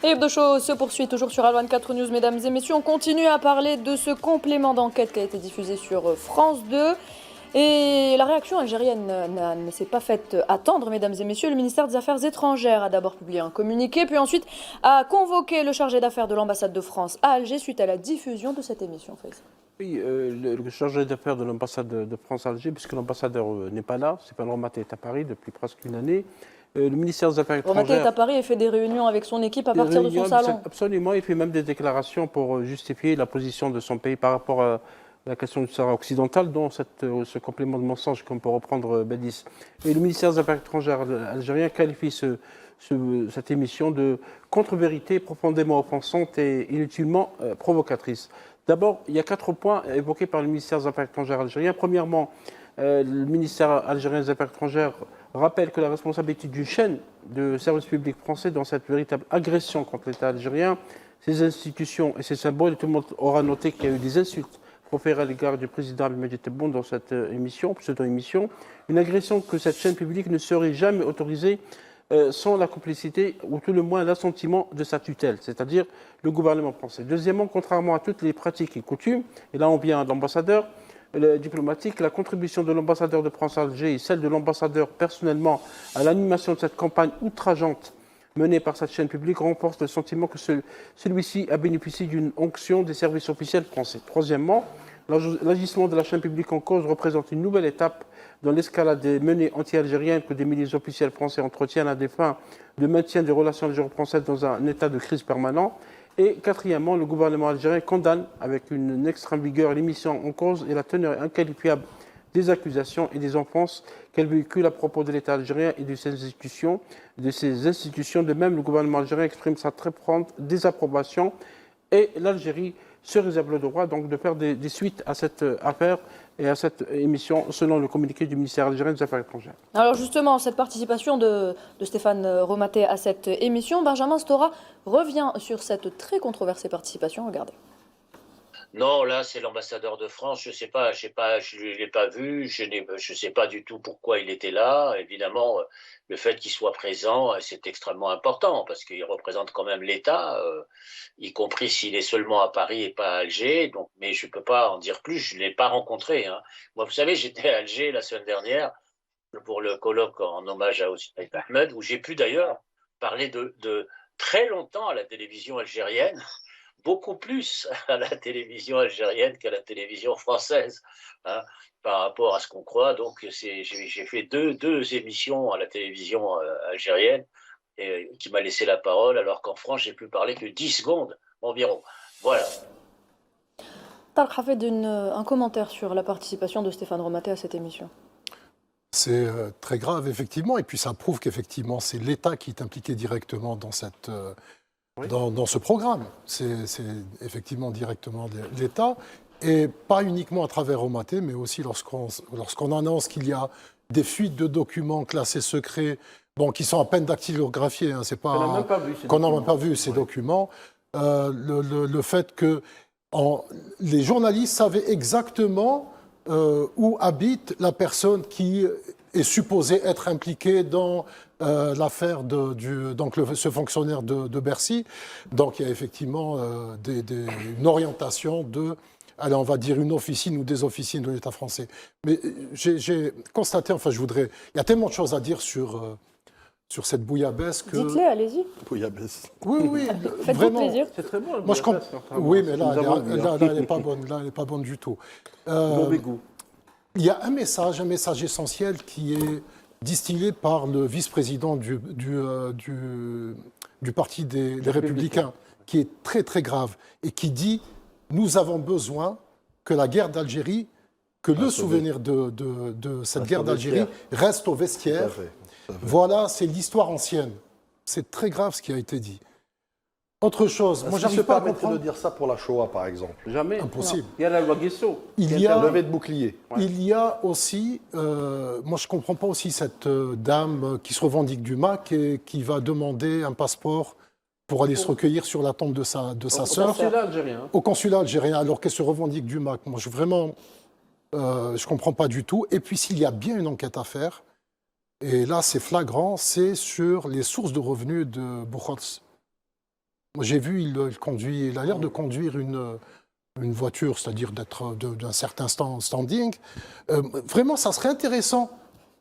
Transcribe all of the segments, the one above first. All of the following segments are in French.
Et Hebdo Show se poursuit toujours sur Al 24 News, mesdames et messieurs. On continue à parler de ce complément d'enquête qui a été diffusé sur France 2. Et la réaction algérienne ne s'est pas faite attendre, mesdames et messieurs. Le ministère des Affaires étrangères a d'abord publié un communiqué, puis ensuite a convoqué le chargé d'affaires de l'ambassade de France à Alger suite à la diffusion de cette émission. Oui, le chargé d'affaires de l'ambassade de France à Alger, puisque l'ambassadeur n'est pas là, Stéphane Romaté est à Paris depuis presque une année. Le ministère des Affaires étrangères... Romaté est à Paris et fait des réunions avec son équipe à partir de son salon. Absolument, il fait même des déclarations pour justifier la position de son pays par rapport à la question du Sahara occidental, dont ce complément de mensonge qu'on peut reprendre Bédis. Et le ministère des Affaires étrangères algérien qualifie cette émission de contre-vérité profondément offensante et inutilement provocatrice. D'abord, il y a 4 points évoqués par le ministère des Affaires étrangères algérien. Premièrement, le ministère algérien des Affaires étrangères rappelle que la responsabilité d'une chaîne de services publics français dans cette véritable agression contre l'État algérien, ses institutions et ses symboles, et tout le monde aura noté qu'il y a eu des insultes proférées à l'égard du président Abdelmadjid Tebboune dans cette émission, pseudo-émission, une agression que cette chaîne publique ne serait jamais autorisée sans la complicité ou tout le moins l'assentiment de sa tutelle, c'est-à-dire le gouvernement français. Deuxièmement, contrairement à toutes les pratiques et coutumes, et là on vient à l'ambassadeur diplomatique, la contribution de l'ambassadeur de France à Alger et celle de l'ambassadeur personnellement à l'animation de cette campagne outrageante menée par cette chaîne publique renforce le sentiment que celui-ci a bénéficié d'une onction des services officiels français. Troisièmement, l'agissement de la chaîne publique en cause représente une nouvelle étape dans l'escalade des menées anti-algériennes que des milices officiels français entretiennent à des fins de maintien des relations algéro-françaises dans un état de crise permanent. Et quatrièmement, le gouvernement algérien condamne avec une extrême vigueur l'émission en cause et la teneur inqualifiable des accusations et des offenses qu'elle véhicule à propos de l'État algérien et de ses institutions. De même, le gouvernement algérien exprime sa très profonde désapprobation et l'Algérie se réserve le droit donc de faire des suites à cette affaire et à cette émission, selon le communiqué du ministère algérien des Affaires étrangères. Alors justement, cette participation de Stéphane Romaté à cette émission, Benjamin Stora revient sur cette très controversée participation. Regardez. Non, là, c'est l'ambassadeur de France. Je ne l'ai pas vu. Je ne sais pas du tout pourquoi il était là. Évidemment, le fait qu'il soit présent, c'est extrêmement important parce qu'il représente quand même l'État, y compris s'il est seulement à Paris et pas à Alger. Donc, mais je ne peux pas en dire plus. Je ne l'ai pas rencontré. Hein. Moi, vous savez, j'étais à Alger la semaine dernière pour le colloque en hommage à Ousmane Ahmed, où j'ai pu d'ailleurs parler de très longtemps à la télévision algérienne. Beaucoup plus à la télévision algérienne qu'à la télévision française, hein, par rapport à ce qu'on croit. Donc, j'ai fait deux émissions à la télévision algérienne qui m'a laissé la parole, alors qu'en France, j'ai pu parler que 10 secondes environ. Voilà. Tarek Hafed, un commentaire sur la participation de Stéphane Romaté à cette émission. C'est très grave, effectivement, et puis ça prouve qu'effectivement, c'est l'État qui est impliqué directement dans cette... Oui. Dans ce programme. C'est effectivement directement l'État, et pas uniquement à travers Romaté, mais aussi lorsqu'on annonce qu'il y a des fuites de documents classés secrets, bon, qui sont à peine dactylographiés, hein, c'est pas qu'on n'a même pas vu ces documents, le fait que les journalistes savaient exactement où habite la personne qui est supposée être impliquée dans l'affaire ce fonctionnaire de Bercy. Donc il y a effectivement une orientation allez, on va dire une officine ou des officines de l'État français. Mais j'ai constaté, enfin il y a tellement de choses à dire sur cette bouillabaisse que... Dites-les, allez-y. Bouillabaisse. Oui, faites vraiment. plaisir. C'est très bon. Moi, oui, mais là, elle n'est pas bonne. Là, elle n'est pas bonne du tout. Mauvais goût. Il y a un message essentiel qui est distillé par le vice-président du Parti des Républicains, qui est très, très grave, et qui dit « Nous avons besoin que la guerre d'Algérie, que le souvenir de cette guerre d'Algérie reste au vestiaire. » Voilà, c'est l'histoire ancienne. C'est très grave ce qui a été dit. Autre chose, moi j'arrive pas à comprendre... de dire ça pour la Shoah, par exemple. Jamais. Impossible. Il y a la loi Guesso. Il y a levée de bouclier. Ouais. Il y a aussi, moi je comprends pas aussi cette dame qui se revendique du MAC et qui va demander un passeport pour aller se recueillir sur la tombe de sa sœur. Au consulat algérien. Au consulat algérien, alors qu'elle se revendique du MAC. Moi je comprends pas du tout. Et puis s'il y a bien une enquête à faire, et là c'est flagrant, c'est sur les sources de revenus de Boukhotz. Moi, j'ai vu, il a l'air de conduire une voiture, c'est-à-dire d'être d'un certain standing. Vraiment, ça serait intéressant.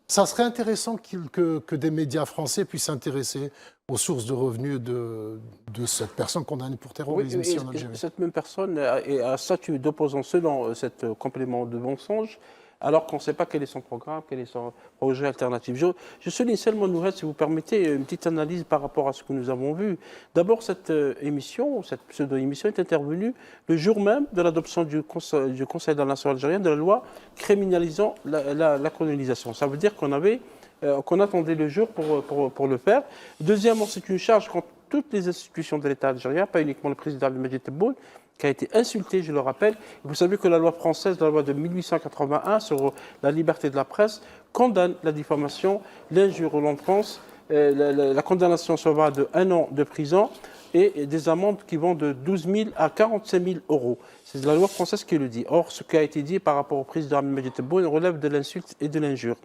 Ça serait intéressant que des médias français puissent s'intéresser aux sources de revenus de cette personne condamnée pour terrorisme ici en Algérie. Cette même personne a statut d'opposant selon cet complément de mensonge, alors qu'on ne sait pas quel est son programme, quel est son projet alternatif. Je souligne seulement, Noured, si vous permettez, une petite analyse par rapport à ce que nous avons vu. D'abord, cette émission, cette pseudo-émission est intervenue le jour même de l'adoption du Conseil de la nation algérienne de la loi criminalisant la colonisation. Ça veut dire qu'on attendait le jour pour le faire. Deuxièmement, c'est une charge contre toutes les institutions de l'État algérien, pas uniquement le président Abdelmadjid Tebboune, qui a été insulté, je le rappelle. Vous savez que la loi française, la loi de 1881 sur la liberté de la presse, condamne la diffamation, l'injure l'enfance, la condamnation se va de 1 an de prison et des amendes qui vont de 12 000 à 45 000 euros. C'est la loi française qui le dit. Or, ce qui a été dit par rapport au président Abdelmadjid Tebboune relève de l'insulte et de l'injure.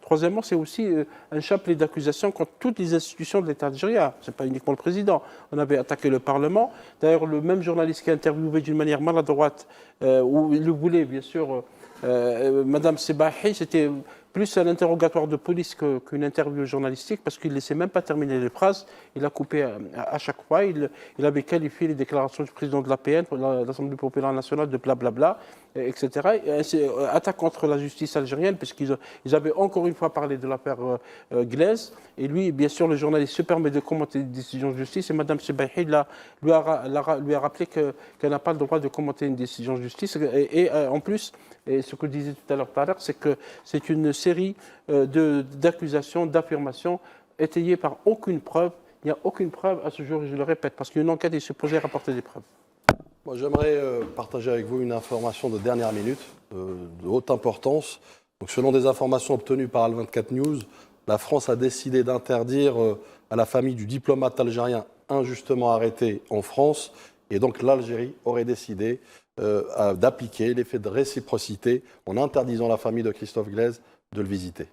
Troisièmement, c'est aussi un chapelet d'accusation contre toutes les institutions de l'État algérien. Ce n'est pas uniquement le président. On avait attaqué le Parlement. D'ailleurs, le même journaliste qui a interviewé d'une manière maladroite, où il le voulait, bien sûr, Madame Sebahi, c'était plus un interrogatoire de police qu'une interview journalistique, parce qu'il ne laissait même pas terminer les phrases. Il a coupé à chaque fois. Il avait qualifié les déclarations du président de l'APN, l'Assemblée populaire nationale, de blablabla, etc. C'est attaque contre la justice algérienne, puisqu'ils avaient encore une fois parlé de l'affaire Glaise. Et lui, bien sûr, le journaliste se permet de commenter les décisions de justice. Et Mme Sebahi lui a rappelé qu'elle n'a pas le droit de commenter une décision de justice. Et en plus, et ce que disait tout à l'heure, c'est que c'est une série d'accusations, d'affirmations étayées par aucune preuve. Il n'y a aucune preuve à ce jour, et je le répète, parce qu'une enquête est supposée rapporter des preuves. Moi, j'aimerais partager avec vous une information de dernière minute, de haute importance. Donc, selon des informations obtenues par Al24 News, la France a décidé d'interdire à la famille du diplomate algérien injustement arrêté en France. Et donc, l'Algérie aurait décidé d'appliquer l'effet de réciprocité en interdisant à la famille de Christophe Glaise de le visiter.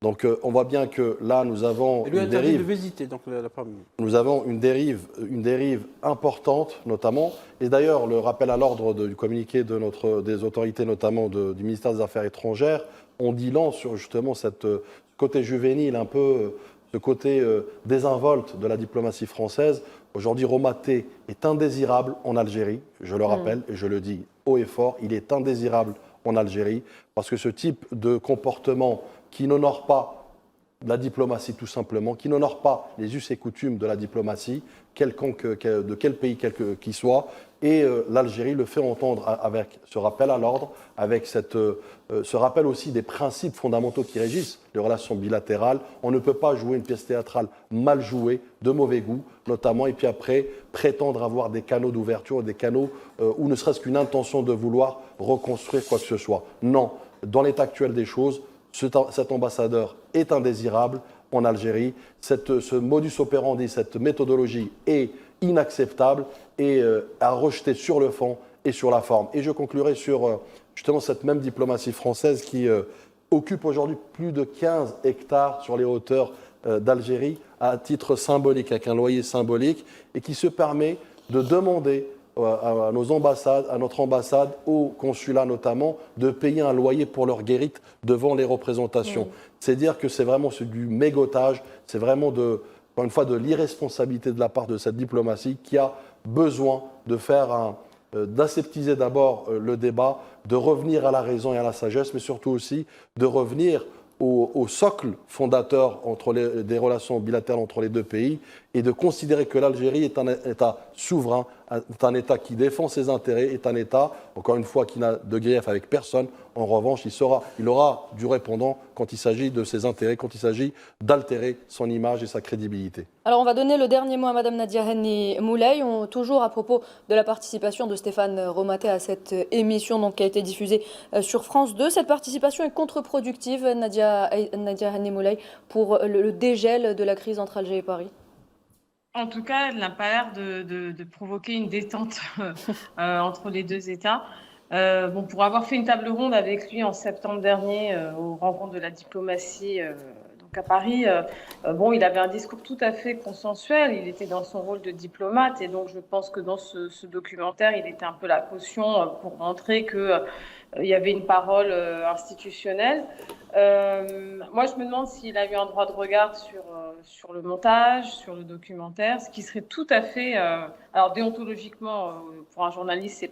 Donc on voit bien que là nous avons une dérive. De visiter, donc, la famille. Nous avons une dérive importante notamment. Et d'ailleurs le rappel à l'ordre du communiqué des autorités notamment du ministère des Affaires étrangères on dit long sur justement ce côté juvénile un peu, ce côté désinvolte de la diplomatie française. Aujourd'hui, Romaté est indésirable en Algérie, je le rappelle et je le dis haut et fort, il est indésirable en Algérie parce que ce type de comportement qui n'honore pas la diplomatie tout simplement, qui n'honore pas les us et coutumes de la diplomatie, de quel pays qu'il soit, et l'Algérie le fait entendre avec ce rappel à l'ordre, avec ce rappel aussi des principes fondamentaux qui régissent les relations bilatérales. On ne peut pas jouer une pièce théâtrale mal jouée, de mauvais goût, notamment, et puis après prétendre avoir des canaux d'ouverture, des canaux ou ne serait-ce qu'une intention de vouloir reconstruire quoi que ce soit. Non, dans l'état actuel des choses, cet ambassadeur est indésirable en Algérie. Ce modus operandi, cette méthodologie est inacceptable et à rejeter sur le fond et sur la forme. Et je conclurai sur justement cette même diplomatie française qui occupe aujourd'hui plus de 15 hectares sur les hauteurs d'Algérie à titre symbolique, avec un loyer symbolique, et qui se permet de demander à nos ambassades, à notre ambassade, au consulat notamment, de payer un loyer pour leur guérite devant les représentations. C'est dire que c'est vraiment du mégotage, c'est vraiment encore une fois de l'irresponsabilité de la part de cette diplomatie qui a besoin de d'aseptiser d'abord le débat, de revenir à la raison et à la sagesse, mais surtout aussi de revenir au socle fondateur des relations bilatérales entre les deux pays et de considérer que l'Algérie est un État souverain, est un État qui défend ses intérêts, est un État, encore une fois, qui n'a de grief avec personne. En revanche, il aura du répondant quand il s'agit de ses intérêts, quand il s'agit d'altérer son image et sa crédibilité. Alors on va donner le dernier mot à Madame Nadia Henni Moulay, toujours à propos de la participation de Stéphane Romaté à cette émission donc, qui a été diffusée sur France 2. Cette participation est contre-productive, Nadia Henni Moulay, pour le dégel de la crise entre Alger et Paris. En tout cas, elle n'a pas l'air de provoquer une détente entre les deux États. Pour avoir fait une table ronde avec lui en septembre dernier aux rencontres de la diplomatie qu'à Paris, bon, il avait un discours tout à fait consensuel, il était dans son rôle de diplomate, et donc je pense que dans ce documentaire, il était un peu la caution pour montrer que il y avait une parole institutionnelle. Moi, je me demande s'il a eu un droit de regard sur le montage, sur le documentaire, ce qui serait tout à fait... alors, déontologiquement, pour un journaliste,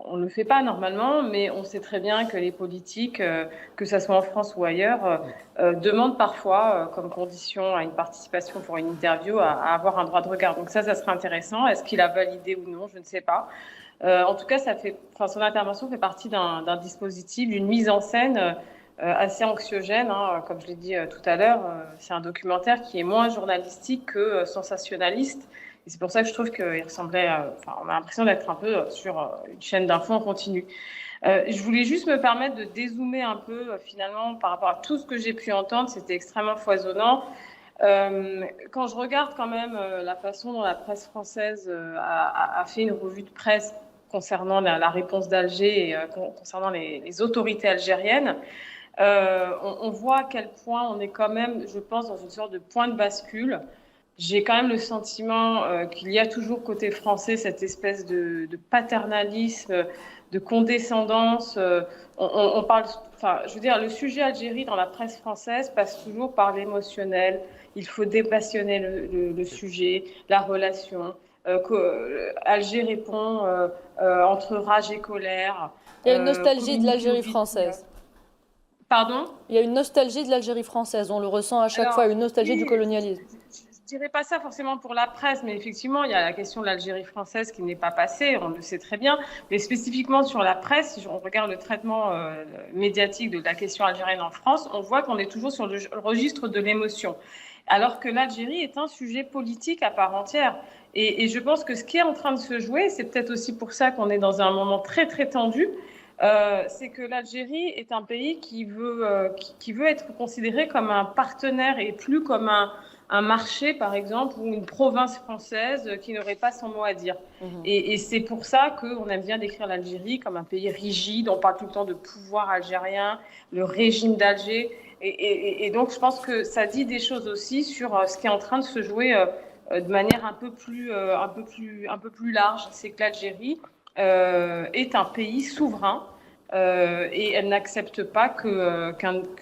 on ne le fait pas normalement, mais on sait très bien que les politiques, que ce soit en France ou ailleurs, demandent parfois, comme condition à une participation pour une interview, à avoir un droit de regard. Donc ça serait intéressant. Est-ce qu'il a validé ou non? Je ne sais pas. En tout cas, son intervention fait partie d'un dispositif, d'une mise en scène assez anxiogène. Hein, comme je l'ai dit tout à l'heure, c'est un documentaire qui est moins journalistique que sensationnaliste. Et c'est pour ça que je trouve qu'il ressemblait, on a l'impression d'être un peu sur une chaîne d'infos en continu. Je voulais juste me permettre de dézoomer un peu, finalement, par rapport à tout ce que j'ai pu entendre. C'était extrêmement foisonnant. Quand je regarde quand même la façon dont la presse française a fait une revue de presse concernant la réponse d'Alger et concernant les autorités algériennes, on voit à quel point on est quand même, je pense, dans une sorte de point de bascule. J'ai quand même le sentiment qu'il y a toujours côté français cette espèce de paternalisme, de condescendance. On parle, je veux dire, le sujet Algérie dans la presse française passe toujours par l'émotionnel. Il faut dépassionner le sujet, la relation. Alger répond entre rage et colère. Il y a une nostalgie de l'Algérie française. Pardon ? Il y a une nostalgie de l'Algérie française. On le ressent à chaque fois, une nostalgie du colonialisme. Je ne dirais pas ça forcément pour la presse, mais effectivement, il y a la question de l'Algérie française qui n'est pas passée, on le sait très bien. Mais spécifiquement sur la presse, si on regarde le traitement médiatique de la question algérienne en France, on voit qu'on est toujours sur le registre de l'émotion. Alors que l'Algérie est un sujet politique à part entière. Et je pense que ce qui est en train de se jouer, c'est peut-être aussi pour ça qu'on est dans un moment très, très tendu, c'est que l'Algérie est un pays qui veut être considéré comme un partenaire et plus comme un marché, par exemple, ou une province française qui n'aurait pas son mot à dire. Et c'est pour ça qu'on aime bien décrire l'Algérie comme un pays rigide. On parle tout le temps de pouvoir algérien, le régime d'Alger. Et donc, je pense que ça dit des choses aussi sur ce qui est en train de se jouer de manière un peu plus large. C'est que l'Algérie est un pays souverain et elle n'accepte pas que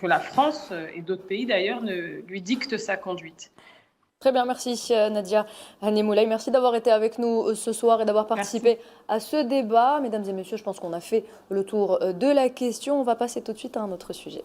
la France et d'autres pays d'ailleurs ne lui dictent sa conduite. Très bien, merci Nadia Hanimoulaye. Merci d'avoir été avec nous ce soir et d'avoir participé à ce débat. Mesdames et messieurs, je pense qu'on a fait le tour de la question. On va passer tout de suite à un autre sujet.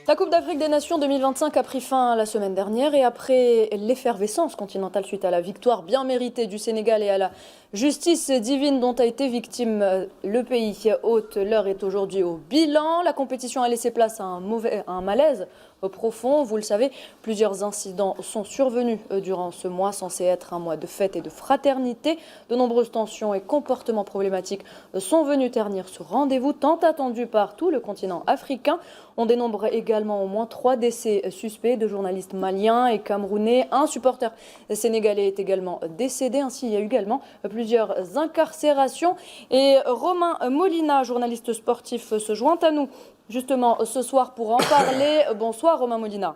La Coupe d'Afrique des Nations 2025 a pris fin la semaine dernière et après l'effervescence continentale suite à la victoire bien méritée du Sénégal et à la justice divine dont a été victime le pays hôte, l'heure est aujourd'hui au bilan. La compétition a laissé place à un malaise profond. Vous le savez, plusieurs incidents sont survenus durant ce mois censé être un mois de fête et de fraternité. De nombreuses tensions et comportements problématiques sont venus ternir ce rendez-vous tant attendu par tout le continent africain. On dénombre également au moins 3 décès suspects de journalistes maliens et camerounais. Un supporter sénégalais est également décédé. Ainsi, il y a eu également plusieurs incarcérations. Et Romain Molina, journaliste sportif, se joint à nous justement ce soir pour en parler. Bonsoir Romain Molina.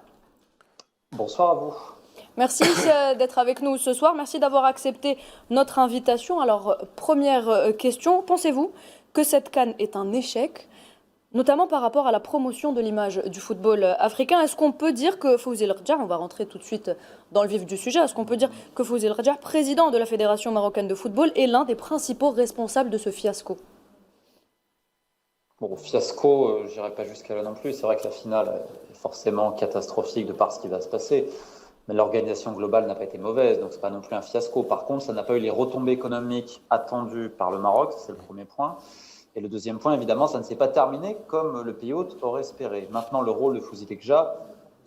Bonsoir à vous. Merci d'être avec nous ce soir. Merci d'avoir accepté notre invitation. Alors, première question, pensez-vous que cette CAN est un échec ? Notamment par rapport à la promotion de l'image du football africain. Est-ce qu'on peut dire que Fawzi El Rajjar, on va rentrer tout de suite dans le vif du sujet, est-ce qu'on peut dire que Fawzi El Rajjar, président de la Fédération marocaine de football, est l'un des principaux responsables de ce fiasco ? Bon, fiasco, je n'irai pas jusqu'à là non plus. C'est vrai que la finale est forcément catastrophique de par ce qui va se passer. Mais l'organisation globale n'a pas été mauvaise, donc ce n'est pas non plus un fiasco. Par contre, ça n'a pas eu les retombées économiques attendues par le Maroc, c'est le premier point. Et le deuxième point, évidemment, ça ne s'est pas terminé comme le pays hôte aurait espéré. Maintenant, le rôle de Fawzi El Rajjar,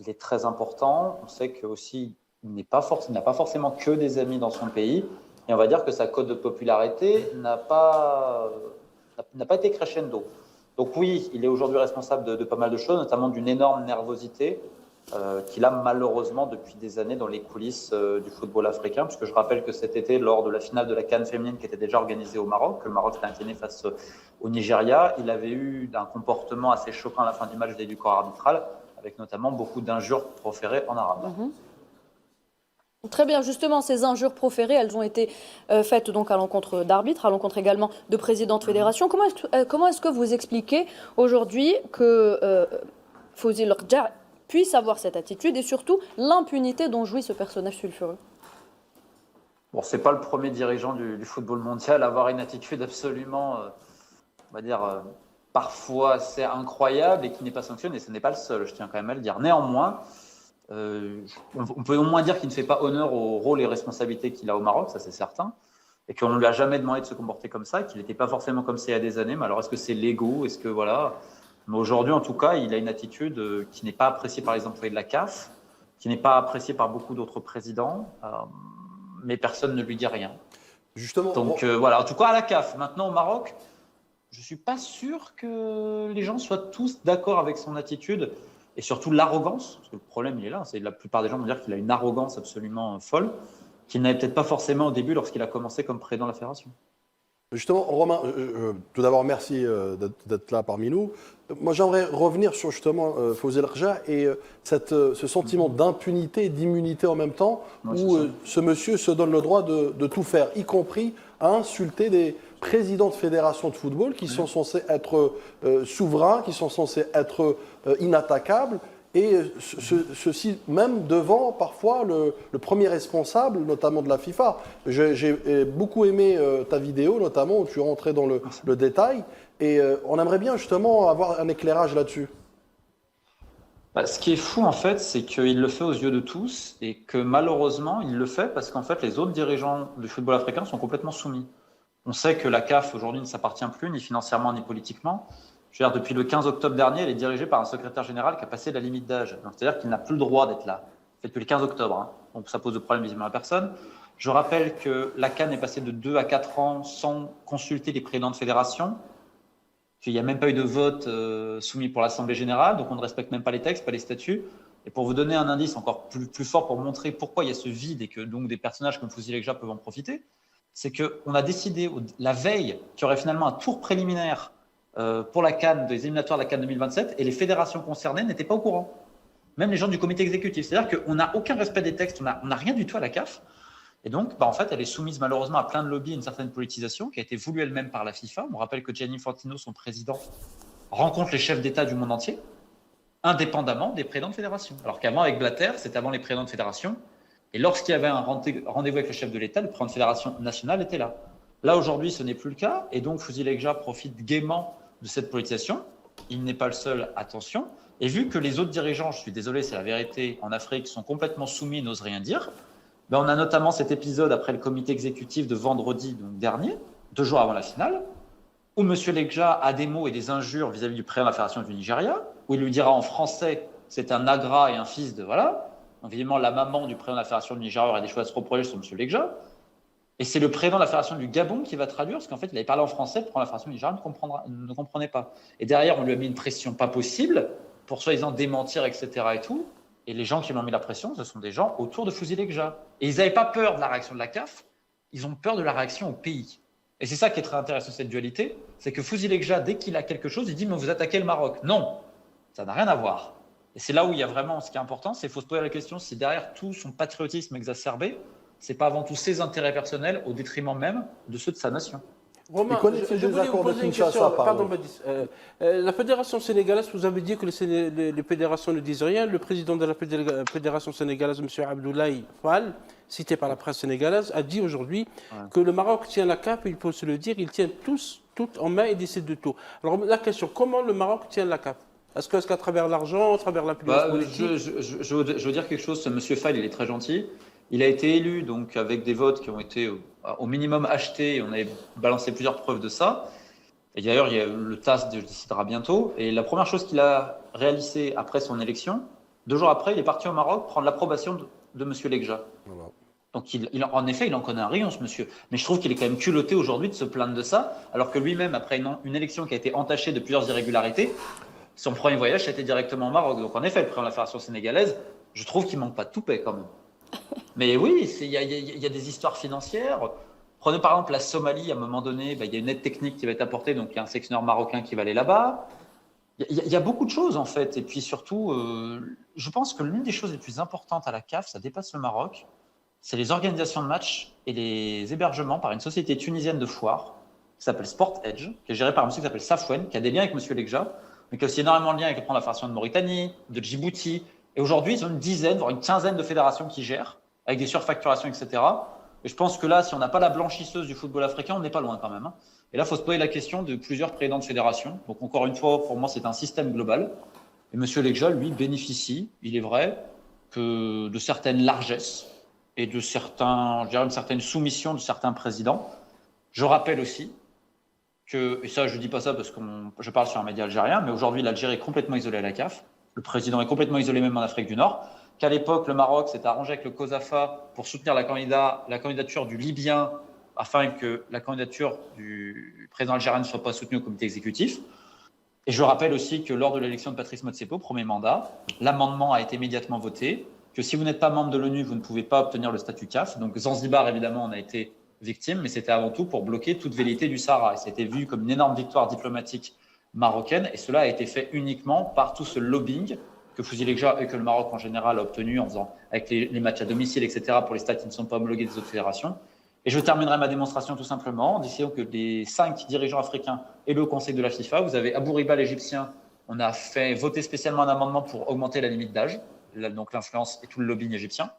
il est très important. On sait qu'aussi, il n'a pas forcément que des amis dans son pays. Et on va dire que sa cote de popularité n'a pas n'a pas été crescendo. Donc oui, il est aujourd'hui responsable de pas mal de choses, notamment d'une énorme nervosité qu'il a malheureusement depuis des années dans les coulisses du football africain, puisque je rappelle que cet été, lors de la finale de la CAN féminine qui était déjà organisée au Maroc, que le Maroc s'était incliné face au Nigeria, il avait eu un comportement assez choquant à la fin du match du corps arbitral, avec notamment beaucoup d'injures proférées en arabe. Très bien, justement, ces injures proférées, elles ont été faites donc à l'encontre d'arbitres, à l'encontre également de présidents de fédération. Comment est-ce que vous expliquez aujourd'hui que Fawzi Lakdja puisse avoir cette attitude et surtout l'impunité dont jouit ce personnage sulfureux? Bon, c'est pas le premier dirigeant du football mondial à avoir une attitude absolument, on va dire, parfois assez incroyable et qui n'est pas sanctionnée. Ce n'est pas le seul, je tiens quand même à le dire. Néanmoins, on peut au moins dire qu'il ne fait pas honneur au rôle et responsabilités qu'il a au Maroc, ça c'est certain, et qu'on ne lui a jamais demandé de se comporter comme ça, qu'il n'était pas forcément comme ça il y a des années. Mais alors, est-ce que c'est l'ego? Est-ce que voilà? Mais aujourd'hui, en tout cas, il a une attitude qui n'est pas appréciée par les employés de la CAF, qui n'est pas appréciée par beaucoup d'autres présidents, mais personne ne lui dit rien. Justement. Donc voilà, en tout cas à la CAF. Maintenant au Maroc, je ne suis pas sûr que les gens soient tous d'accord avec son attitude et surtout l'arrogance, parce que le problème il est là, c'est que la plupart des gens vont dire qu'il a une arrogance absolument folle, qu'il n'avait peut-être pas forcément au début lorsqu'il a commencé comme président de la fédération. Justement, Romain, tout d'abord, merci d'être là parmi nous. Moi, j'aimerais revenir sur justement Fawzi Lakdja et ce sentiment d'impunité et d'immunité en même temps, où ce monsieur se donne le droit de tout faire, y compris à insulter des présidents de fédérations de football qui sont censés être souverains, qui sont censés être inattaquables. Et ceci même devant parfois le premier responsable, notamment de la FIFA. J'ai beaucoup aimé ta vidéo, notamment où tu rentrais dans le détail. Et on aimerait bien justement avoir un éclairage là-dessus. Ce qui est fou en fait, c'est qu'il le fait aux yeux de tous et que malheureusement, il le fait parce qu'en fait, les autres dirigeants du football africain sont complètement soumis. On sait que la CAF aujourd'hui ne s'appartient plus, ni financièrement ni politiquement. Je veux dire, depuis le 15 octobre dernier, elle est dirigée par un secrétaire général qui a passé la limite d'âge. C'est-à-dire qu'il n'a plus le droit d'être là. C'est depuis le 15 octobre. Hein. Donc ça pose de problème visiblement à personne. Je rappelle que la CAN est passée de 2 à 4 ans sans consulter les présidents de fédération, qu'il n'y a même pas eu de vote soumis pour l'Assemblée générale, donc on ne respecte même pas les textes, pas les statuts. Et pour vous donner un indice encore plus fort pour montrer pourquoi il y a ce vide et que donc des personnages comme Fawzi Lakdja peuvent en profiter, c'est qu'on a décidé la veille qu'il y aurait finalement un tour préliminaire pour la CAN, des éliminatoires de la CAN 2027, et les fédérations concernées n'étaient pas au courant. Même les gens du comité exécutif. C'est-à-dire qu'on n'a aucun respect des textes, on n'a rien du tout à la CAF. Et donc, en fait, elle est soumise malheureusement à plein de lobbies et une certaine politisation qui a été voulue elle-même par la FIFA. On rappelle que Gianni Infantino, son président, rencontre les chefs d'État du monde entier, indépendamment des présidents de fédération. Alors qu'avant, avec Blatter, c'était avant les présidents de fédération. Et lorsqu'il y avait un rendez-vous avec le chef de l'État, le président de fédération nationale était là. Là, aujourd'hui, ce n'est plus le cas. Et donc, Fawzi Lakdja profite gaiement de cette politisation. Il n'est pas le seul, attention. Et vu que les autres dirigeants, je suis désolé, c'est la vérité, en Afrique, sont complètement soumis et n'osent rien dire, on a notamment cet épisode après le comité exécutif de vendredi dernier, 2 jours avant la finale, où M. Lakdja a des mots et des injures vis-à-vis du président de la fédération du Nigeria, où il lui dira en français c'est un agra et un fils de voilà. Donc, évidemment, la maman du président de la fédération du Nigeria aurait des choses à se reprocher sur M. Lakdja. Et c'est le président de la fédération du Gabon qui va traduire, parce qu'en fait, il avait parlé en français, le président de la fédération du Nigeria ne comprenait pas. Et derrière, on lui a mis une pression pas possible, pour soi-disant démentir, etc. et tout. Et les gens qui lui ont mis la pression, ce sont des gens autour de Fawzi Lakdja. Et ils n'avaient pas peur de la réaction de la CAF, ils ont peur de la réaction au pays. Et c'est ça qui est très intéressant, cette dualité, c'est que Fawzi Lakdja, dès qu'il a quelque chose, il dit « mais vous attaquez le Maroc ». Non, ça n'a rien à voir. Et c'est là où il y a vraiment, ce qui est important, c'est qu'il faut se poser la question, si derrière tout son patriotisme exacerbé, c'est pas avant tout ses intérêts personnels au détriment même de ceux de sa nation. Romain, je voulais vous poser une question. Pardon, Badis. La fédération sénégalaise, vous avez dit que les fédérations ne disent rien. Le président de la fédération sénégalaise, M. Abdoulaye Fall, cité par la presse sénégalaise, a dit aujourd'hui que le Maroc tient la CAF, il faut se le dire, il tient tout en main et décide de tout. Alors la question, comment le Maroc tient la CAF? Est-ce qu'à travers l'argent, à travers l'influence politique? Je veux dire quelque chose, ce M. Fall, il est très gentil. Il a été élu donc avec des votes qui ont été au minimum achetés. On avait balancé plusieurs preuves de ça. Et d'ailleurs, il y a le TAS décidera bientôt. Et la première chose qu'il a réalisée après son élection, 2 jours après, il est parti au Maroc prendre l'approbation de M. Lakdja. Voilà. Donc, en effet, il en connaît un rayon, ce monsieur. Mais je trouve qu'il est quand même culotté aujourd'hui de se plaindre de ça, alors que lui-même, après une élection qui a été entachée de plusieurs irrégularités, son premier voyage, ça a été directement au Maroc. Donc, en effet, le président de la Fédération sénégalaise, je trouve qu'il manque pas de toupet quand même. Mais oui, il y a des histoires financières. Prenez par exemple la Somalie, à un moment donné, il y a une aide technique qui va être apportée, donc il y a un sélectionneur marocain qui va aller là-bas. Il y a beaucoup de choses en fait. Et puis surtout, je pense que l'une des choses les plus importantes à la CAF, ça dépasse le Maroc, c'est les organisations de matchs et les hébergements par une société tunisienne de foire qui s'appelle Sport Edge, qui est gérée par un monsieur qui s'appelle Safwen, qui a des liens avec monsieur Legja, mais qui a aussi énormément de liens avec la Fédération de Mauritanie, de Djibouti. Et aujourd'hui, ils ont une dizaine, voire une quinzaine de fédérations qui gèrent, avec des surfacturations, etc. Et je pense que là, si on n'a pas la blanchisseuse du football africain, on n'est pas loin quand même. Et là, il faut se poser la question de plusieurs présidents de fédération. Donc encore une fois, pour moi, c'est un système global. Et M. Legja, lui, bénéficie, il est vrai, que de certaines largesses et de certains, je dirais, une certaine soumission de certains présidents. Je rappelle aussi que, et ça, je ne dis pas ça parce que je parle sur un média algérien, mais aujourd'hui, l'Algérie est complètement isolée à la CAF. Le président est complètement isolé même en Afrique du Nord. Qu'à l'époque, le Maroc s'est arrangé avec le COSAFA pour soutenir la candidature du Libyen afin que la candidature du président algérien ne soit pas soutenue au comité exécutif. Et je rappelle aussi que lors de l'élection de Patrice Motsepe, premier mandat, l'amendement a été immédiatement voté, que si vous n'êtes pas membre de l'ONU, vous ne pouvez pas obtenir le statut CAF. Donc Zanzibar, évidemment, on a été victime, mais c'était avant tout pour bloquer toute velléité du Sahara. Et c'était vu comme une énorme victoire diplomatique marocaine, et cela a été fait uniquement par tout ce lobbying que Fouzi Legja et que le Maroc en général a obtenu en faisant avec les matchs à domicile, etc., pour les stades qui ne sont pas homologués des autres fédérations. Et je terminerai ma démonstration tout simplement en disant que les 5 dirigeants africains et le conseil de la FIFA, vous avez Abou Riba, l'Égyptien, on a fait voter spécialement un amendement pour augmenter la limite d'âge, donc l'influence et tout le lobbying égyptien.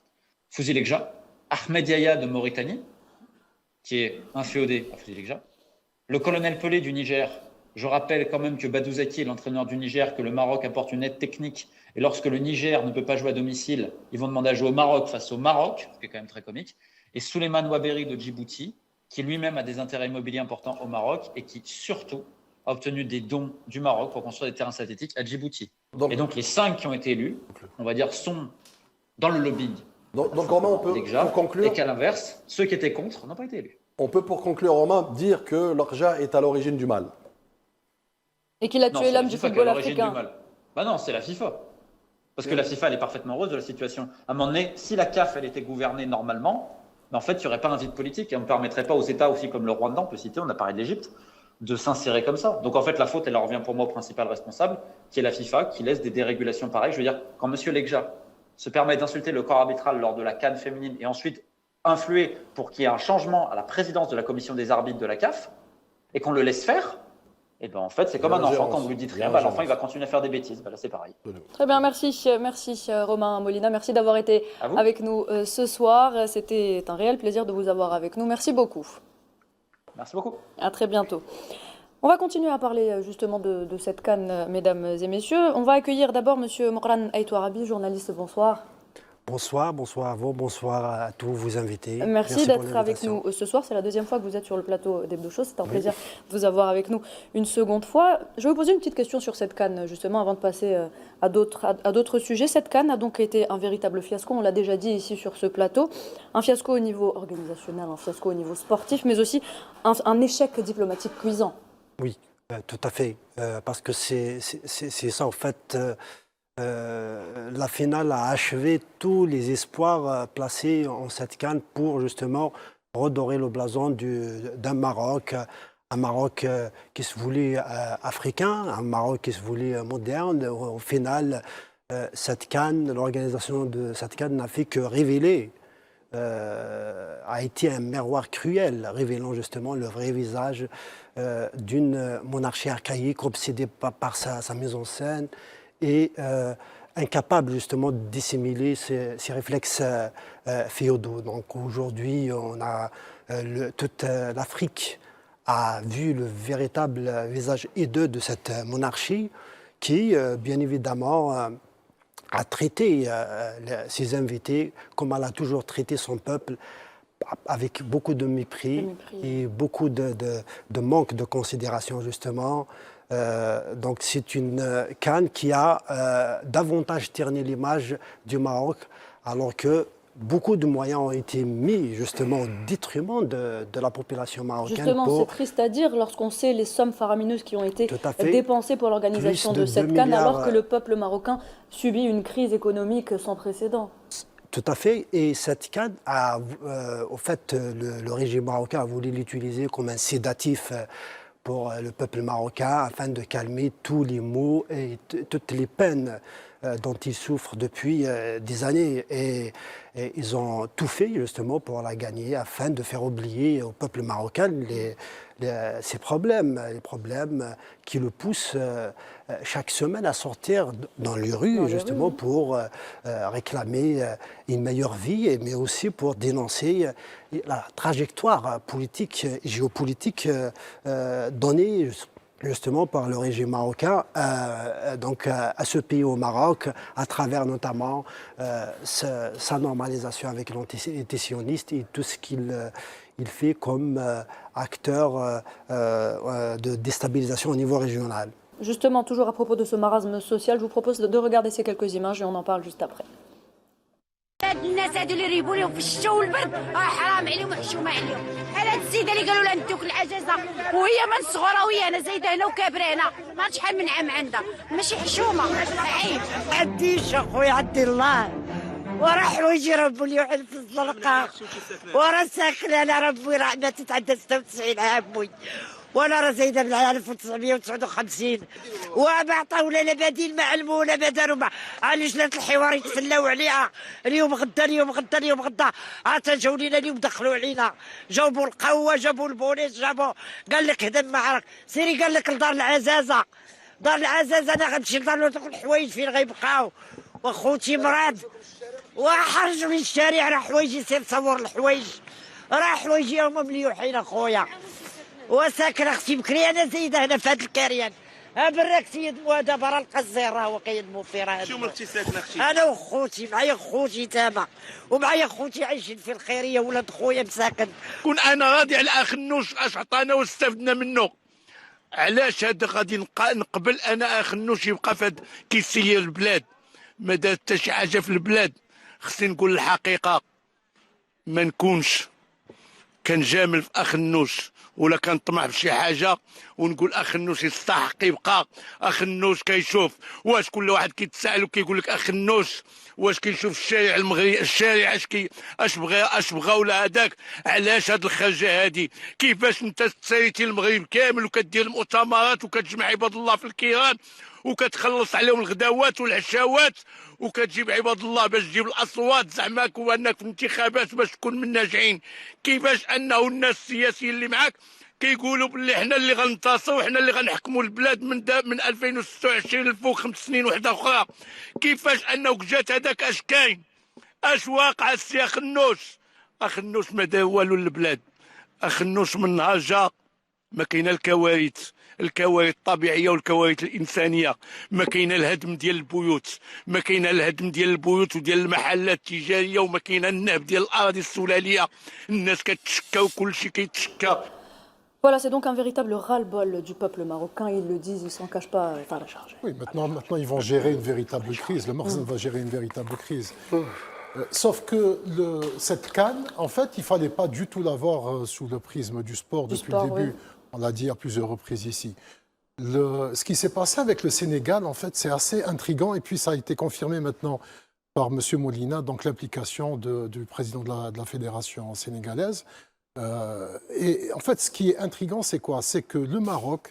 Fouzi Legja, Ahmed Yahya de Mauritanie, qui est inféodé à Fouzi Legja, le colonel Pelé du Niger. Je rappelle quand même que Badou Zaki est l'entraîneur du Niger, que le Maroc apporte une aide technique. Et lorsque le Niger ne peut pas jouer à domicile, ils vont demander à jouer au Maroc face au Maroc, ce qui est quand même très comique. Et Souleymane Waberi de Djibouti, qui lui-même a des intérêts immobiliers importants au Maroc et qui surtout a obtenu des dons du Maroc pour construire des terrains synthétiques à Djibouti. Et donc les 5 qui ont été élus, on va dire, sont dans le lobbying. Donc comment on peut, pour conclure, et qu'à l'inverse, ceux qui étaient contre n'ont pas été élus. On peut, pour conclure, Romain, dire que Legja est à l'origine du mal. Et qu'il a tué l'âme du football africain. Bah non, c'est la FIFA. Parce que la FIFA, elle est parfaitement heureuse de la situation. À un moment donné, si la CAF, elle était gouvernée normalement, en fait, il n'y aurait pas un vide politique et on ne permettrait pas aux États aussi comme le Rwanda, on peut citer, on a parlé de l'Égypte, de s'insérer comme ça. Donc en fait, la faute, elle revient pour moi au principal responsable, qui est la FIFA, qui laisse des dérégulations pareilles. Je veux dire, quand M. Legja se permet d'insulter le corps arbitral lors de la CAN féminine et ensuite influer pour qu'il y ait un changement à la présidence de la commission des arbitres de la CAF et qu'on le laisse faire, et ben en fait, c'est comme un enfant, quand vous lui dites rien, l'enfant il va continuer à faire des bêtises. Là, c'est pareil. Très bien, merci Romain Molina, merci d'avoir été avec nous ce soir. C'était un réel plaisir de vous avoir avec nous. Merci beaucoup. Merci beaucoup. À très bientôt. On va continuer à parler justement de cette CAN, mesdames et messieurs. On va accueillir d'abord monsieur Mokran Aïtouarabi, journaliste. Bonsoir. Bonsoir à vous, bonsoir à tous vos invités. Merci d'être avec nous ce soir. C'est la deuxième fois que vous êtes sur le plateau d'Hebdo Show. C'est un plaisir de vous avoir avec nous une seconde fois. Je vais vous poser une petite question sur cette CAN, justement, avant de passer à d'autres sujets. Cette CAN a donc été un véritable fiasco, on l'a déjà dit ici sur ce plateau. Un fiasco au niveau organisationnel, un fiasco au niveau sportif, mais aussi un échec diplomatique cuisant. Oui, tout à fait. Parce que c'est ça, en fait. La finale a achevé tous les espoirs placés en cette CAN pour justement redorer le blason d'un Maroc, un Maroc qui se voulait africain, un Maroc qui se voulait moderne. Au final, cette CAN, l'organisation de cette CAN n'a fait que révéler, a été un miroir cruel, révélant justement le vrai visage d'une monarchie archaïque obsédée par sa mise en scène, et incapable justement de dissimuler ces réflexes féodaux. Donc aujourd'hui, toute l'Afrique a vu le véritable visage hideux de cette monarchie qui, bien évidemment, a traité ses invités comme elle a toujours traité son peuple, avec beaucoup de mépris et beaucoup de manque de considération, justement. Donc c'est une CAN qui a davantage terni l'image du Maroc, alors que beaucoup de moyens ont été mis justement au détriment de la population marocaine. Justement, c'est triste à dire lorsqu'on sait les sommes faramineuses qui ont été dépensées pour l'organisation de cette CAN, alors que le peuple marocain subit une crise économique sans précédent. Tout à fait. Et cette CAN, au fait, le régime marocain a voulu l'utiliser comme un sédatif pour le peuple marocain afin de calmer tous les maux et toutes les peines dont ils souffrent depuis des années. Et ils ont tout fait justement pour la gagner afin de faire oublier au peuple marocain ces problèmes, les problèmes qui le poussent chaque semaine à sortir dans les rues justement pour réclamer une meilleure vie, mais aussi pour dénoncer la trajectoire politique et géopolitique donnée justement par le régime marocain donc à ce pays, au Maroc, à travers notamment sa normalisation avec l'antisioniste et tout ce qu'il fait comme acteur de déstabilisation au niveau régional. Justement, toujours à propos de ce marasme social, je vous propose de regarder ces quelques images et on en parle juste après. الناس هادو اللي ريبوا لهم في الشتاء والبرد حرام عليهم وحشومه عليهم. هاد السيده اللي قالوا لها ندوك العجزه وهي من صغرها وهي انا زايده هنا وكابره هنا ما عرفتش شحال من عام عندها ماشي حشومه عيب. عنديش اخويا عندي الله وراه حوايجي ربي اللي يحل في الزلقه وراه ساكنه انا ربي رحمه تتعدى 96 عام بوي وانا راه زايده من 1959 وما عطاو لا بديل ما علموا ولا ما داروا على لجنه الحوار يتسلاو عليها اليوم غدا اليوم غدا اليوم غدا عاد جاو لينا اليوم دخلوا علينا جابوا القوه جابوا البوليس جابوا قال لك هدم معرك سيري قال لك لدار العزازه دار العزازه انا غنمشي لدار الحوايج فين غيبقاو واخوتي مراد وحرجوا لي الشارع راه حوايجي سير صور الحوايج راه حوايجي هما مليوحين اخويا وساكن اختي بكري انا زايده هنا في هذا الكاريان برك سيد دابا راه القزير راه هو كيدمو في راه شنو مرتي ساكنه اختي؟ انا وخوتي معايا خوتي تما ومعايا خوتي عايشين في الخيريه ولاد خويا مساكن. كون انا راضي على اخ النوش اش عطانا واستفدنا منه علاش هذا غادي نقبل انا اخ النوش يبقى فهاد كيسير البلاد ما دار حتى شي حاجه في البلاد. خصني نقول الحقيقه ما نكونش كنجامل في اخ النوش ولا كنطمع بشي حاجه ونقول اخ النوش يستحق يبقى. اخ النوش كيشوف واش كل واحد كيتسائل وكيقول لك اخ النوش واش كيشوف الشارع المغربي الشارع اش بغى ولا هذاك علاش هاد الخرجه هادي كيفاش انت تسيتي المغرب كامل وكدير المؤتمرات وكتجمع عباد الله في الكيران وكتخلص عليهم الغداوات والعشاوات وكتجيب عباد الله باش تجيب الاصوات زعما كونك في الانتخابات باش تكون من الناجحين. كيفاش انه الناس السياسيين اللي معاك كيقولوا باللي حنا اللي غنتصروا وحنا اللي غنحكموا البلاد من 2026 لفوق 5 سنين وحده اخرى. كيفاش انه جات هذاك اش كاين اش واقع السي اخ النوش. اخ النوش ما دار والو للبلاد. اخ النوش من نهار جا ما كاينه الكوارث الطبيعيه والكوارث الانسانيه. ما كاينه الهدم ديال البيوت ما كاينه الهدم ديال البيوت وديال المحلات التجاريه وما كاينه النهب ديال الاراضي السلاليه. الناس كتشكى وكل شيء كيتشكى. Voilà, c'est donc un véritable ras-le-bol du peuple marocain, ils le disent, ils ne s'en cachent pas par la charge. Oui, maintenant ils vont gérer une véritable crise, le Maroc va gérer une véritable crise. Sauf que cette CAN, en fait, il ne fallait pas du tout l'avoir sous le prisme du sport depuis le début. Oui. On l'a dit à plusieurs reprises ici. Ce qui s'est passé avec le Sénégal, en fait, c'est assez intriguant et puis ça a été confirmé maintenant par M. Molina, donc l'implication du président de la fédération sénégalaise. Et en fait, ce qui est intriguant, c'est quoi? C'est que le Maroc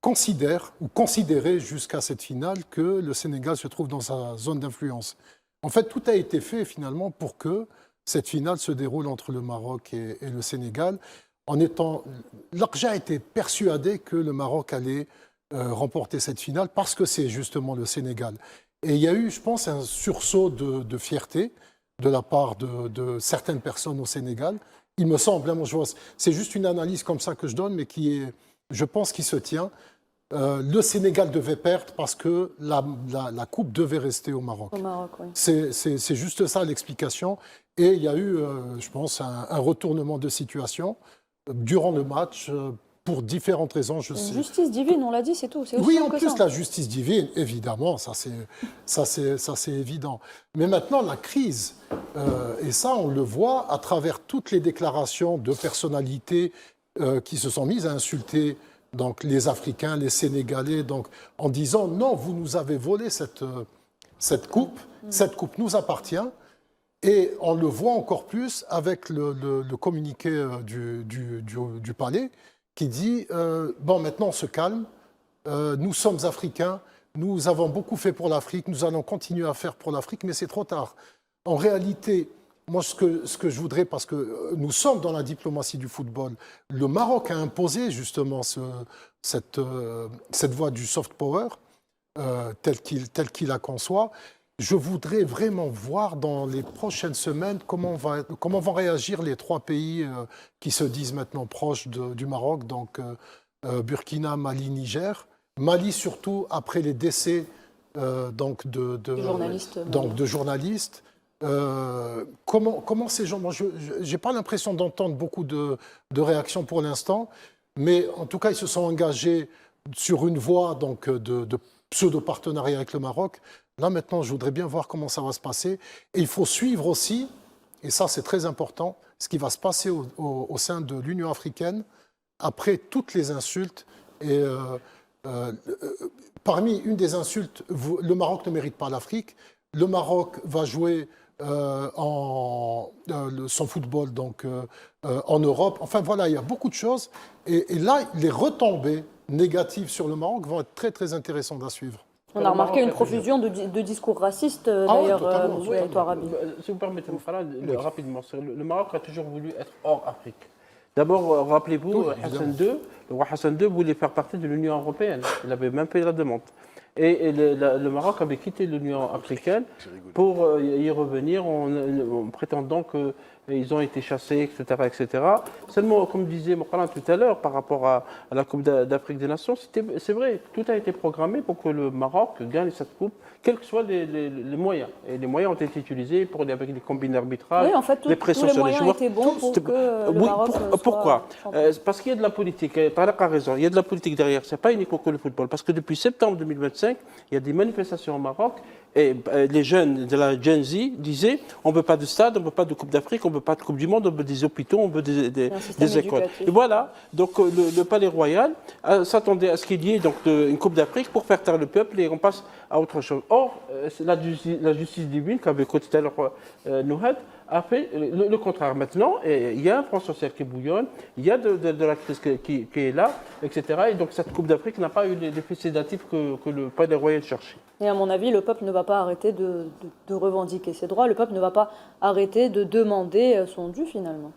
considère, ou considérait jusqu'à cette finale, que le Sénégal se trouve dans sa zone d'influence. En fait, tout a été fait finalement pour que cette finale se déroule entre le Maroc et le Sénégal. L'Arja était persuadé que le Maroc allait remporter cette finale parce que c'est justement le Sénégal. Et il y a eu, je pense, un sursaut de fierté de la part de certaines personnes au Sénégal. Il me semble, c'est juste une analyse comme ça que je donne, mais qui est, je pense, qui se tient. Le Sénégal devait perdre parce que la coupe devait rester au Maroc. Au Maroc, oui. C'est juste ça l'explication. Et il y a eu, je pense, un retournement de situation durant le match pour différentes raisons, je Une sais. justice divine, on l'a dit, c'est tout. C'est aussi Oui, simple en que plus, ça. la justice divine, évidemment, ça c'est évident. Mais maintenant, la crise, et ça, on le voit à travers toutes les déclarations de personnalités qui se sont mises à insulter donc, les Africains, les Sénégalais, donc, en disant « Non, vous nous avez volé cette coupe nous appartient ». Et on le voit encore plus avec le communiqué du palais qui dit bon, maintenant on se calme, nous sommes Africains, nous avons beaucoup fait pour l'Afrique, nous allons continuer à faire pour l'Afrique, mais c'est trop tard. En réalité, moi ce que je voudrais, parce que nous sommes dans la diplomatie du football, le Maroc a imposé justement cette voie du soft power tel qu'il la conçoit. Je voudrais vraiment voir dans les prochaines semaines comment vont réagir les trois pays qui se disent maintenant proches du Maroc, donc Burkina, Mali, Niger. Mali surtout après les décès de journalistes. Comment ces gens... Moi, je n'ai pas l'impression d'entendre beaucoup de réactions pour l'instant, mais en tout cas, ils se sont engagés sur une voie donc, de pseudo-partenariat avec le Maroc. Là, maintenant, je voudrais bien voir comment ça va se passer. Et il faut suivre aussi, et ça c'est très important, ce qui va se passer au sein de l'Union africaine après toutes les insultes. Et parmi une des insultes, le Maroc ne mérite pas l'Afrique. Le Maroc va jouer son football donc, en Europe. Enfin voilà, il y a beaucoup de choses. Et là, les retombées négatives sur le Maroc vont être très très intéressantes à suivre. On a remarqué une profusion de discours racistes, d'ailleurs, M. Touarabi. Si vous permettez, rapidement, le Maroc a toujours voulu être hors Afrique. D'abord, rappelez-vous, le roi Hassan II voulait faire partie de l'Union européenne. Il avait même fait la demande. Et le Maroc avait quitté l'Union africaine pour y revenir en prétendant qu'ils ont été chassés, etc., etc. Seulement, comme disait Mokhalla tout à l'heure, par rapport à la Coupe d'Afrique des Nations, c'est vrai, tout a été programmé pour que le Maroc gagne cette coupe, quels que soient les moyens. Et les moyens ont été utilisés avec des combines d'arbitrage, oui, en fait, les pressions sur les joueurs. Étaient bons pour que le Maroc pourquoi parce qu'il y a de la politique. Tariq a raison, il y a de la politique derrière. Ce n'est pas uniquement que le football. Parce que depuis septembre 2025, il y a des manifestations au Maroc et les jeunes de la Gen Z disaient on ne veut pas de stade, on ne veut pas de Coupe d'Afrique, on ne veut pas de Coupe du Monde, on veut des hôpitaux, on veut des écoles. Et voilà, donc le Palais Royal s'attendait à ce qu'il y ait donc, une Coupe d'Afrique pour faire taire le peuple et on passe à autre chose. Or, la justice divine qu'avait quoté tout à l'heure Nouhad a fait le contraire. Maintenant, il y a un front social qui bouillonne, il y a de la crise qui est là, etc. Et donc cette Coupe d'Afrique n'a pas eu l'effet sédatif que le Palais Royal cherchait. Et à mon avis, le peuple ne va pas arrêter de revendiquer ses droits, le peuple ne va pas arrêter de demander son dû finalement.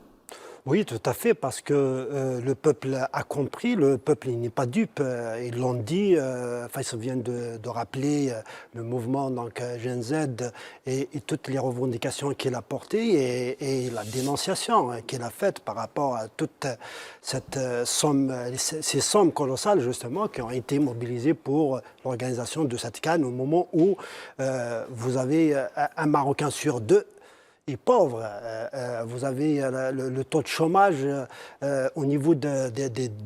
Oui, tout à fait, parce que le peuple a compris, le peuple n'est pas dupe. Ils l'ont dit, ils se viennent de rappeler le mouvement donc, Gen Z et toutes les revendications qu'il a portées et la dénonciation qu'il a faite par rapport à toute cette somme, ces sommes colossales justement qui ont été mobilisées pour l'organisation de cette CAN au moment où vous avez un Marocain sur deux est pauvre. Vous avez le taux de chômage au niveau des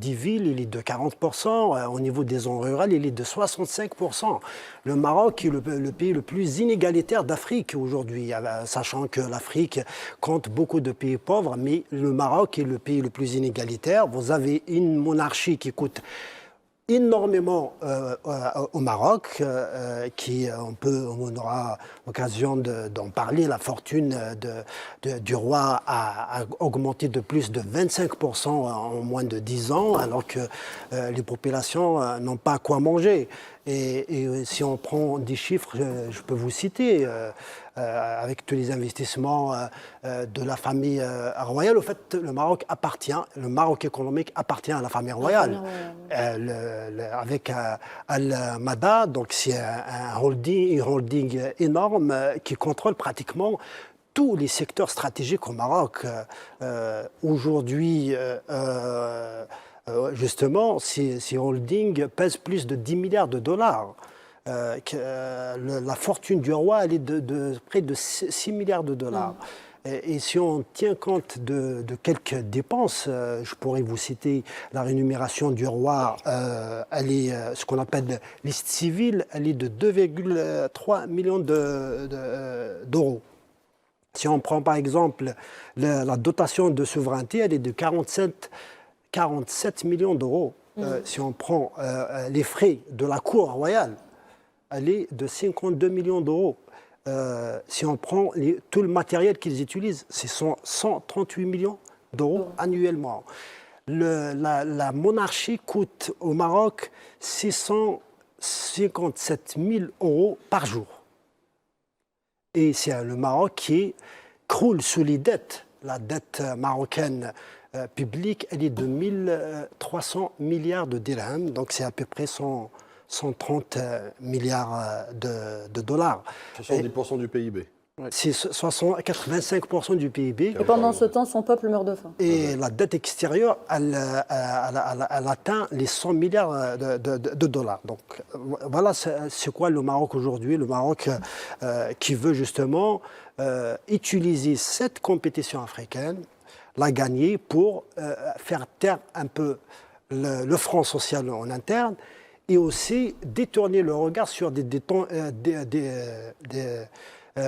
villes, il est de 40%. Au niveau des zones rurales, il est de 65%. Le Maroc est le pays le plus inégalitaire d'Afrique aujourd'hui, sachant que l'Afrique compte beaucoup de pays pauvres, mais le Maroc est le pays le plus inégalitaire. Vous avez une monarchie qui coûte énormément au Maroc, on aura l'occasion d'en parler. La fortune du roi a augmenté de plus de 25% en moins de 10 ans, alors que les populations n'ont pas quoi manger. Et si on prend des chiffres, je peux vous citer, avec tous les investissements de la famille royale, au fait, le Maroc économique appartient à la famille royale. Avec Al-Mada, donc c'est un holding énorme qui contrôle pratiquement tous les secteurs stratégiques au Maroc. Aujourd'hui, justement, ces holdings pèsent plus de 10 milliards de dollars. La fortune du roi, elle est de près de 6 milliards de dollars. Et si on tient compte de quelques dépenses, je pourrais vous citer la rémunération du roi, elle est ce qu'on appelle liste civile, elle est de 2,3 millions d'euros. Si on prend par exemple la dotation de souveraineté, elle est de 47 millions d'euros. Si on prend les frais de la cour royale, elle est de 52 millions d'euros. Si on prend tout le matériel qu'ils utilisent, c'est 138 millions d'euros annuellement. La monarchie coûte au Maroc 657 000 euros par jour. Et c'est le Maroc qui croule sous les dettes. La dette marocaine publique, elle est de 1300 milliards de dirhams, donc c'est à peu près 130 milliards de dollars. 70% du PIB. C'est 85% du PIB. Et pendant ce temps, son peuple meurt de faim. Et la dette extérieure, elle atteint les 100 milliards de dollars. Donc voilà, c'est quoi le Maroc aujourd'hui? Le Maroc qui veut justement utiliser cette compétition africaine, la gagner pour faire taire un peu le front social en interne et aussi détourner le regard sur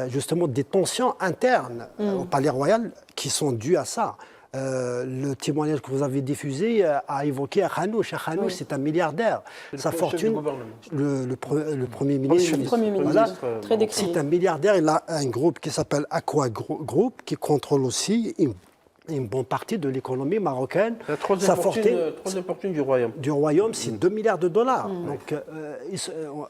justement des tensions internes au Palais Royal qui sont dues à ça. Le témoignage que vous avez diffusé a évoqué Akhanouch. Akhanouch, c'est un milliardaire. Sa fortune, le Premier ministre, très décrié. C'est un milliardaire. Il a un groupe qui s'appelle Aqua Group qui contrôle aussi une bonne partie de l'économie marocaine. La troisième fortune du royaume. Du royaume, c'est 2 milliards de dollars. Donc,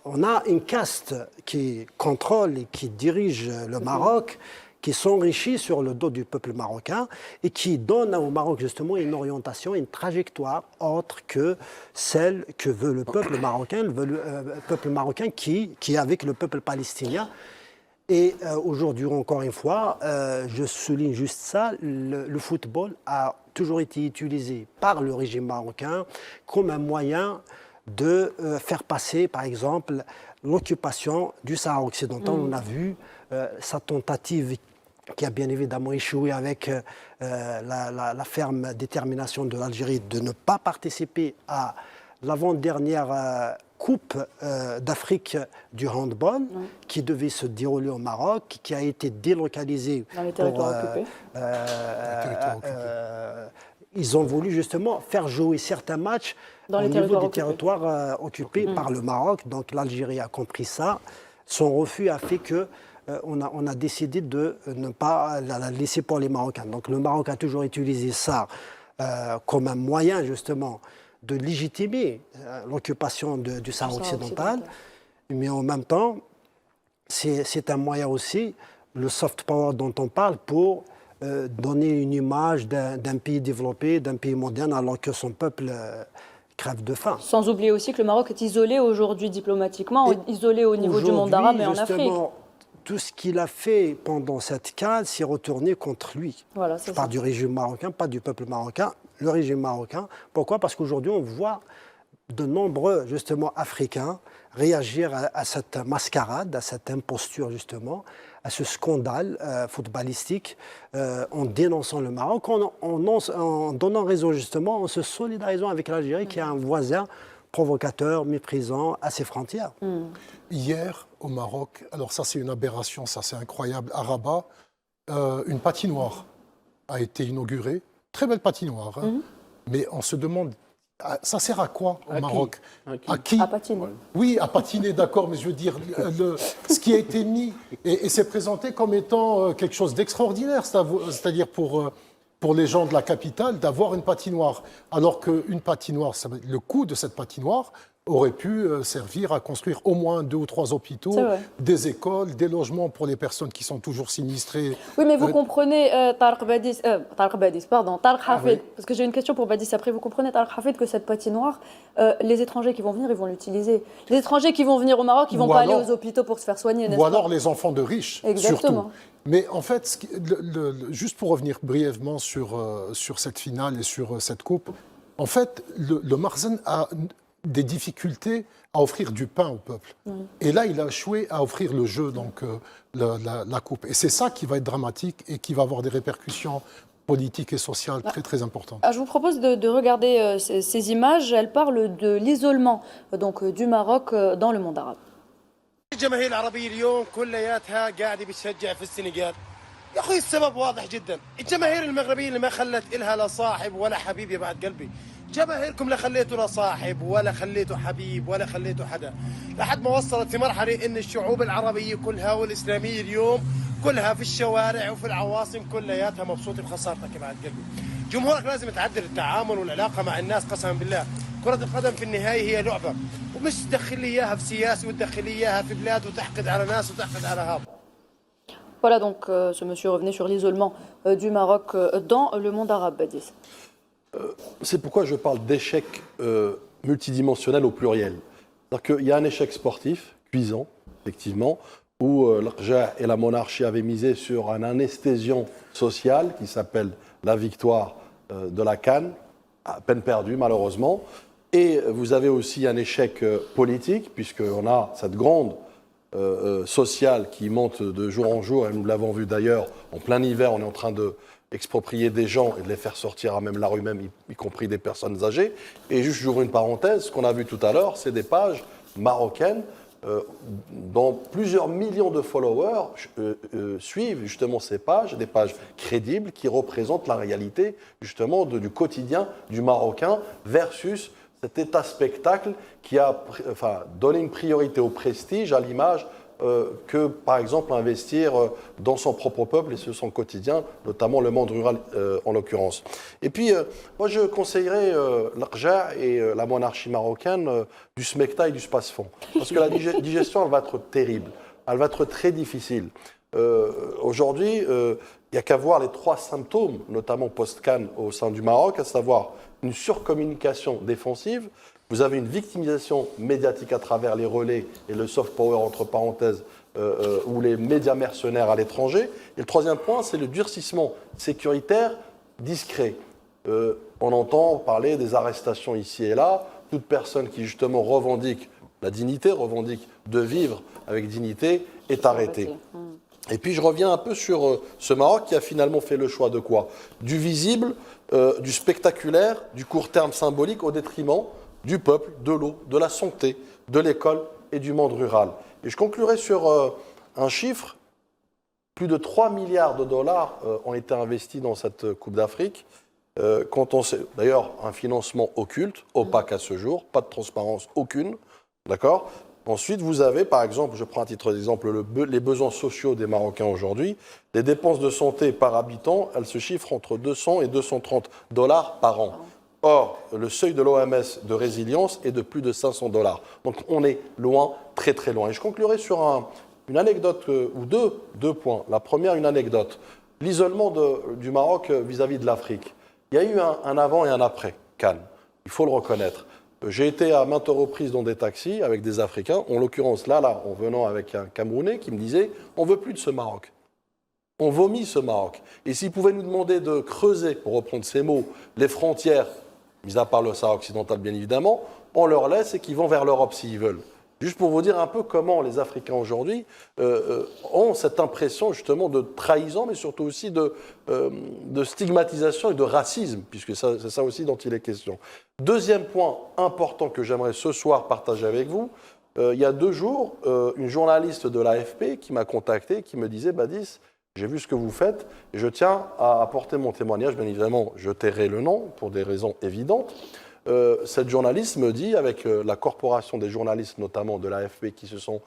on a une caste qui contrôle et qui dirige le Maroc, qui s'enrichit sur le dos du peuple marocain et qui donne au Maroc justement une orientation, une trajectoire autre que celle que veut le peuple marocain, qui est avec le peuple palestinien. Et aujourd'hui, encore une fois, je souligne juste ça, le football a toujours été utilisé par le régime marocain comme un moyen de faire passer, par exemple, l'occupation du Sahara occidental. On a vu sa tentative qui a bien évidemment échoué avec la ferme détermination de l'Algérie de ne pas participer à l'avant-dernière Coupe d'Afrique du handball qui devait se dérouler au Maroc, qui a été délocalisée dans les territoires occupés. Ils ont voulu justement faire jouer certains matchs au niveau des territoires occupés par le Maroc. Donc l'Algérie a compris ça. Son refus a fait que on a décidé de ne pas la laisser pour les Marocains. Donc le Maroc a toujours utilisé ça comme un moyen justement de légitimer l'occupation du Sahara occidental, mais en même temps, c'est un moyen aussi, le soft power dont on parle, pour donner une image d'un pays développé, d'un pays moderne, alors que son peuple crève de faim. Sans oublier aussi que le Maroc est isolé aujourd'hui diplomatiquement, isolé au niveau du monde arabe et en Afrique. Tout ce qu'il a fait pendant cette cale s'est retourné contre lui. Voilà, je parle du régime marocain, pas du peuple marocain, le régime marocain. Pourquoi? Parce qu'aujourd'hui, on voit de nombreux, justement, Africains réagir à cette mascarade, à cette imposture, justement, à ce scandale footballistique, en dénonçant le Maroc, en donnant raison, justement, en se solidarisant avec l'Algérie, qui est un voisin provocateur, méprisant à ses frontières. Hier, au Maroc, alors ça c'est une aberration, ça c'est incroyable, à Rabat, une patinoire a été inaugurée, très belle patinoire, hein, mais on se demande, ça sert à quoi au Maroc? À qui? À patiner. Oui, à patiner, d'accord, mais je veux dire, ce qui a été mis, et c'est présenté comme étant quelque chose d'extraordinaire, c'est-à-dire pour les gens de la capitale, d'avoir une patinoire. Alors qu'une patinoire, le coût de cette patinoire aurait pu servir à construire au moins 2 ou 3 hôpitaux, des écoles, des logements pour les personnes qui sont toujours sinistrées. Oui, mais vous comprenez, Tarek Hafid, parce que j'ai une question pour Badis après, vous comprenez, Tarek Hafid, que cette patinoire, les étrangers qui vont venir, ils vont l'utiliser. Les étrangers qui vont venir au Maroc, ils ne vont pas aller aux hôpitaux pour se faire soigner, n'est-ce pas? Ou alors les enfants de riches, surtout. Mais en fait, juste pour revenir brièvement sur cette finale et sur cette coupe, en fait, le Marzen des difficultés à offrir du pain au peuple. Et là, il a échoué à offrir le jeu, donc la coupe. Et c'est ça qui va être dramatique et qui va avoir des répercussions politiques et sociales très très importantes. Je vous propose de regarder ces images. Elles parlent de l'isolement donc du Maroc dans le monde arabe. الجماهير العربية اليوم كلياتها قاعدة بتشجع في السنغال. يا أخوي السبب واضح جدا، الجماهير المغربية اللي ما خلت إلها لا صاحب ولا حبيب يا بعد قلبي. جماهيركم لا خليتوا لا صاحب ولا خليتوا حبيب ولا خليتوا حدا، لحد ما وصلت في مرحلة إن الشعوب العربية كلها والإسلامية اليوم كلها في الشوارع وفي العواصم كلياتها مبسوطة بخسارتك يا بعد قلبي. جمهورك لازم تعدل التعامل والعلاقة مع الناس قسما بالله. كرة القدم في النهاية هي لعبة، ومش تدخل لي إياها في سياسة وتدخل لي إياها في بلاد وتحقد على ناس وتحقد على هذا. Voilà, donc ce monsieur revenait sur l'isolement du Maroc dans le monde arabe, Badis. C'est pourquoi je parle d'échec multidimensionnel au pluriel. C'est-à-dire qu'il y a un échec sportif, cuisant, effectivement, où l'Arja et la monarchie avaient misé sur un anesthésion social qui s'appelle la victoire de la CAN, à peine perdue malheureusement. Et vous avez aussi un échec politique, puisqu'on a cette grande sociale qui monte de jour en jour, et nous l'avons vu d'ailleurs en plein hiver, on est en train de exproprier des gens et de les faire sortir à même la rue même, y compris des personnes âgées. Et juste, j'ouvre une parenthèse, ce qu'on a vu tout à l'heure, c'est des pages marocaines dont plusieurs millions de followers suivent justement ces pages, des pages crédibles qui représentent la réalité justement du quotidien du Marocain versus cet état spectacle qui a donné une priorité au prestige, à l'image, que, par exemple, investir dans son propre peuple et sur son quotidien, notamment le monde rural en l'occurrence. Et puis, moi, je conseillerais l'Arja et la monarchie marocaine du smecta et du space-fond. Parce que la digestion, elle va être terrible, elle va être très difficile. Aujourd'hui, il n'y a qu'à voir les 3 symptômes, notamment post-Can au sein du Maroc, à savoir une surcommunication défensive. Vous avez une victimisation médiatique à travers les relais et le soft power, entre parenthèses, ou les médias mercenaires à l'étranger. Et le troisième point, c'est le durcissement sécuritaire discret. On entend parler des arrestations ici et là. Toute personne qui, justement, revendique la dignité, revendique de vivre avec dignité, est arrêtée. Et puis, je reviens un peu sur ce Maroc qui a finalement fait le choix de quoi? Du visible, du spectaculaire, du court terme symbolique au détriment du peuple, de l'eau, de la santé, de l'école et du monde rural. Et je conclurai sur un chiffre. Plus de 3 milliards de dollars ont été investis dans cette Coupe d'Afrique. Quand on sait, d'ailleurs, un financement occulte, opaque à ce jour, pas de transparence aucune. D'accord ? Ensuite, vous avez, par exemple, je prends à titre d'exemple les besoins sociaux des Marocains aujourd'hui. Les dépenses de santé par habitant, elles se chiffrent entre 200 et 230 dollars par an. Or, le seuil de l'OMS de résilience est de plus de 500 dollars. Donc, on est loin, très très loin. Et je conclurai sur une anecdote ou deux points. La première, une anecdote. L'isolement du Maroc vis-à-vis de l'Afrique. Il y a eu un avant et un après Cannes. Il faut le reconnaître. J'ai été à maintes reprises dans des taxis avec des Africains, en l'occurrence là, en venant avec un Camerounais qui me disait « on ne veut plus de ce Maroc ». On vomit ce Maroc. Et s'ils pouvaient nous demander de creuser, pour reprendre ces mots, les frontières, mis à part le Sahara occidental bien évidemment, on leur laisse et qu'ils vont vers l'Europe s'ils veulent. Juste pour vous dire un peu comment les Africains aujourd'hui ont cette impression justement de trahison, mais surtout aussi de stigmatisation et de racisme, puisque c'est ça aussi dont il est question. Deuxième point important que j'aimerais ce soir partager avec vous, il y a 2 jours, une journaliste de l'AFP qui m'a contacté, qui me disait « Badis, j'ai vu ce que vous faites et je tiens à apporter mon témoignage. » Bien évidemment, je tairai le nom pour des raisons évidentes. Cette journaliste me dit, avec la corporation des journalistes, notamment de l'AFP, qui se sont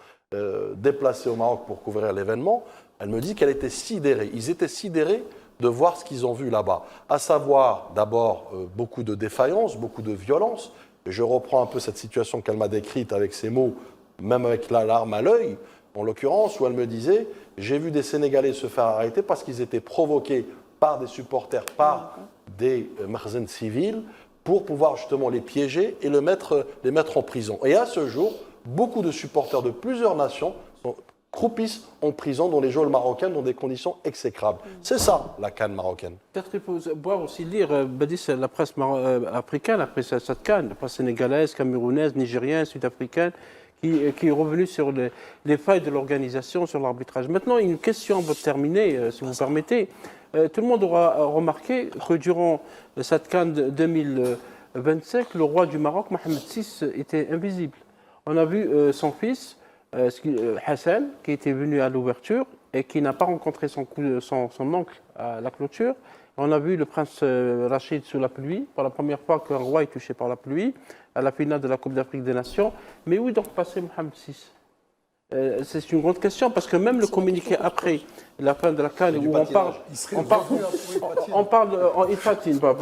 déplacés au Maroc pour couvrir l'événement, elle me dit qu'elle était sidérée. Ils étaient sidérés de voir ce qu'ils ont vu là-bas. À savoir, d'abord, beaucoup de défaillance, beaucoup de violence. Et je reprends un peu cette situation qu'elle m'a décrite avec ces mots, même avec la larme à l'œil, en l'occurrence, où elle me disait « J'ai vu des Sénégalais se faire arrêter parce qu'ils étaient provoqués par des supporters, par des makhzens civils, pour pouvoir justement les piéger et les mettre en prison. » Et à ce jour, beaucoup de supporters de plusieurs nations sont croupissent en prison dans les geôles marocaines dans des conditions exécrables. C'est ça, la CAN marocaine. Peut-être qu'il faut voir aussi lire Badis, la presse africaine, après cette CAN, la presse sénégalaise, camerounaise, nigérienne, sud-africaine, qui est revenue sur les failles de l'organisation, sur l'arbitrage. Maintenant, une question pour terminer, si vous permettez. Tout le monde aura remarqué que durant cette CAN 2025, le roi du Maroc, Mohamed VI, était invisible. On a vu son fils, Hassan, qui était venu à l'ouverture et qui n'a pas rencontré son oncle à la clôture. On a vu le prince Rachid sous la pluie, pour la première fois qu'un roi est touché par la pluie, à la finale de la Coupe d'Afrique des Nations. Mais où est donc passé Mohamed VI? C'est une grande question parce que même le communiqué après la fin de la CAN où on parle il patine pas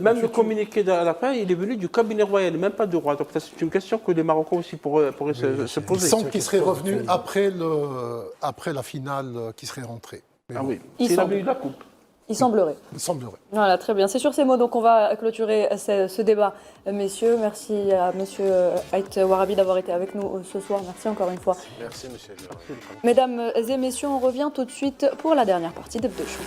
même le communiqué de la fin il est venu du cabinet royal même pas du roi, donc c'est une question que les Marocains aussi pourraient se poser. Il semble qu'il serait revenu après la finale qui serait rentrée. Ah oui, il a eu la coupe. Il semblerait. Il semblerait. Voilà, très bien. C'est sur ces mots donc on va clôturer ce débat, messieurs. Merci à monsieur Haït Warabi d'avoir été avec nous ce soir. Merci encore une fois. Merci, monsieur. Mesdames et messieurs, on revient tout de suite pour la dernière partie d'Hebdo Show.